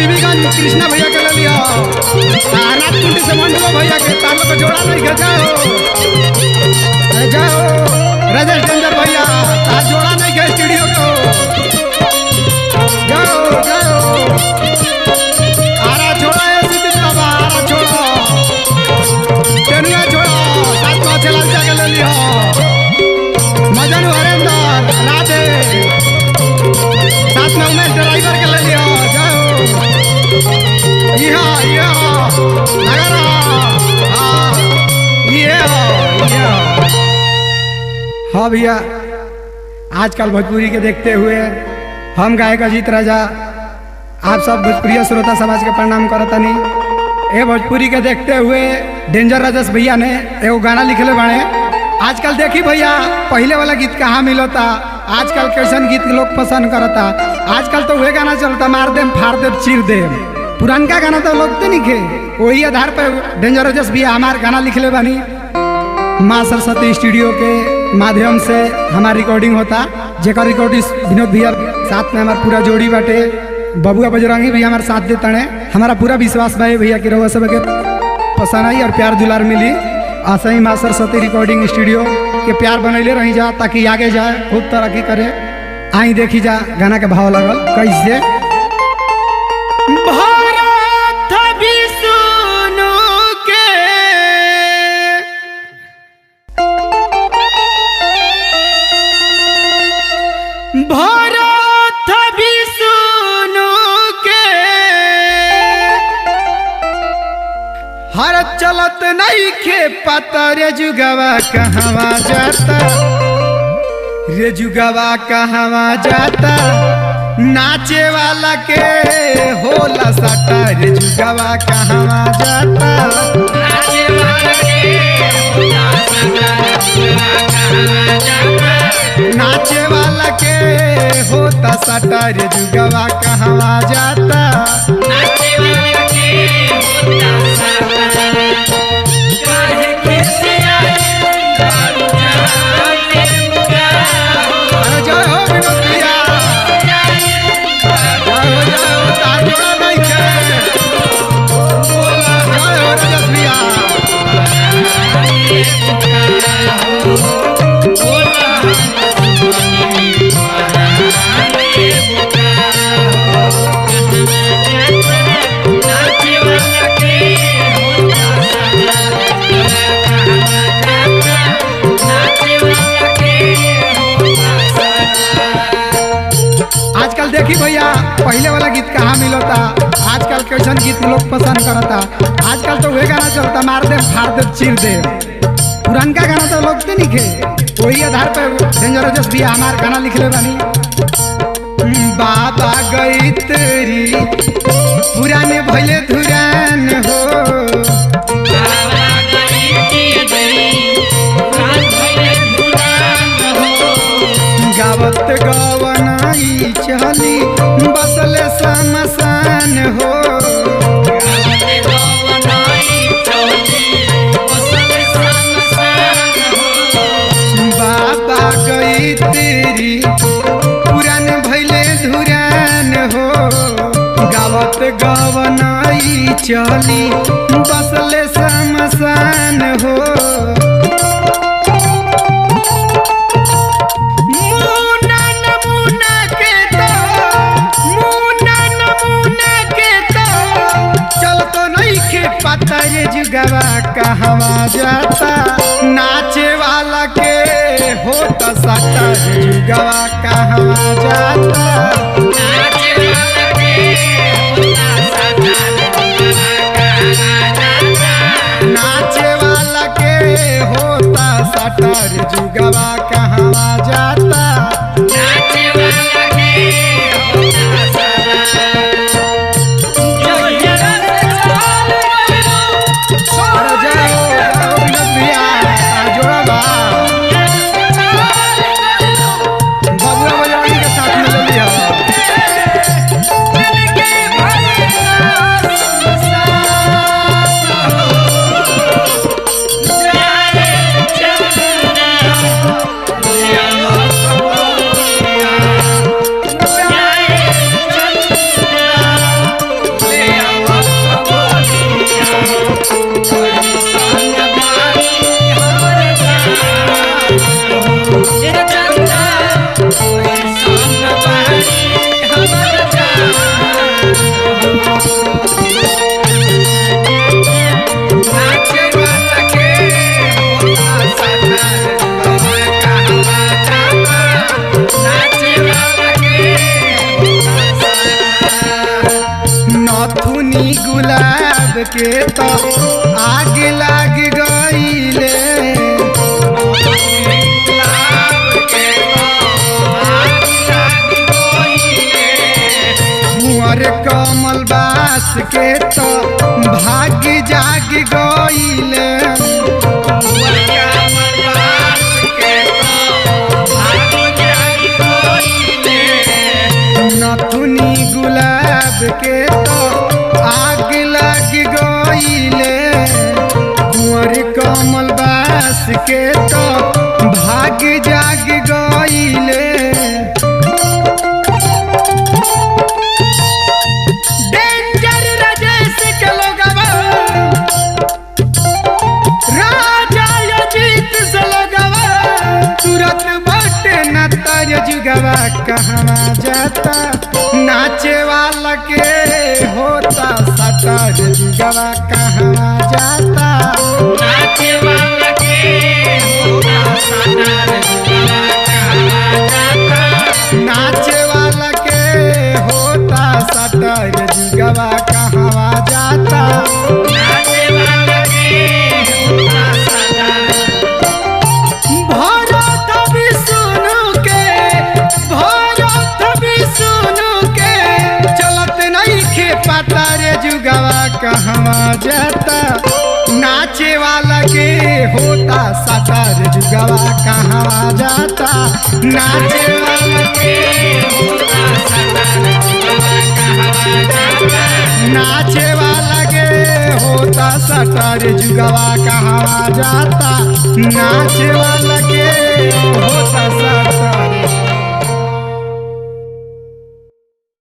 बीबीगंज कृष्णा भैया के ले लिया, नाथ कुंडी से मंडलो भैया के तालो को जोड़ा नहीं के जाओ जाओ, राजेश डेंजर भैया तार जोड़ा नहीं के स्टूडियो को जाओ जाओ, आरा छोड़ा है सिद्धित बाबा, आरा छोड़ा टेनुआ छोड़ा, साथ में चला के ले लिया, मजनू हरेंद्र राधे साथ में उमेश ड्राइवर के ले लिया, जाओ हाँ भैया, आजकल भोजपुरी के देखते हुए हम गायक अजीत राजा आप सब भोजपुरी श्रोता समाज के प्रणाम करतनी। ए भोजपुरी के देखते हुए डेंजर राजेश भैया ने एगो गाना लिखले बाड़े। आजकल देखी भैया पहले वाला गीत कहाँ मिलता, आजकल कैसन गीत लोग पसंद करता। आजकल तो वही गाना चलता, मार देम फाड़ देम चीर देम। पुरानका गाना तो लोग नहीं खे, वही आधार पर डेंजर राजेश भैया हमार गाना लिखले बानी। माँ सरस्वती स्टूडियो के माध्यम से हमार रिकॉर्डिंग होता, जेकर रिकॉर्डिंग विनोद भैया साथ में हमार पूरा जोड़ी बाटे, बबुआ बजरंगी भी हमारे साथ देते हैं। हमारा पूरा विश्वास भाई भैया की रउआ सब के पसंद आई और प्यार दुलार मिली। ऐसे ही माँ सरस्वती रिकॉर्डिंग स्टूडियो के प्यार बनैले रही जा ताकि आगे जाए, खूब तरक्की करे। आई देखी जा गाना के भाव लगल कैसे। भारत विष्णु के भारत विष्णु के हर चलत नहीं खे पता, रे जुगवा कहवा जाता, रे जुगवा कहवा जाता, नाचे वाला के होला सटा, रे जुगवा कहवा जाता, नाचे वाला के होला सटा, नाचे वाला के होता सटा, रे जुगवा कहवा जाता, नाचे वाला के होता सटा। आजकल देखी भैया पहले वाला गीत कहाँ मिलता, आजकल कैसन गीत लोग पसंद करता। आजकल तो वही गाना चलता, मार दे फाड़ दे चीर दे। पुरानका गाना तो लोग नहीं खे, वही आधार पर डेंजर राजेश भी हमार गाना लिखले बानी। बाबा गई तेरी पुराने भैले धुरान हो, गावत गवनाई चली बसले समसान हो, बाबा गई तेरी पुराने भैले धुरान हो, गावत गवनाई चली बसले समसान हो। रे जुगवा कहवा जाता, नाचे वाला के होता सटा, रे जुगवा कहवा जाता, नाचे वाला के होता सटा, नाचे वाला के होता सटा, रे जुगवा कहवा जाता, नाचे वाला के होता सटा। नथुनी गुलाब के तो आग लाग गईले कुंवर कमल बास के तो भाग जाग गईले नथुनी गुलाब के तो आग लग गईले कुंवर कमल बास के तो भाग जाग गईले डेंजर राजेश के लोगवा राजा अजीत से लोगवा तुरंत बटे न तर जुगवा कहवा जाता नाचे वाला के होता सटर जुगवा कहवा जाता नाचे वाला के होता सटर जुगवा कहवा जाता नाचे वाला के होता सटर जुगवा कहवा जाता नाचे वाला के होता सटर भरत भी सुनु के भरत भी सुनु के चलत नहीं खे पता रे जुगवा कहवा जाता नाचे वाला के होता सटर जुगवा कहवा जाता नाचे वाला के होता सटर जुगवा कहवा जाता नाचे वाला के होता सटर जुगवा कहवा जाता नाचे वाला के होता सटर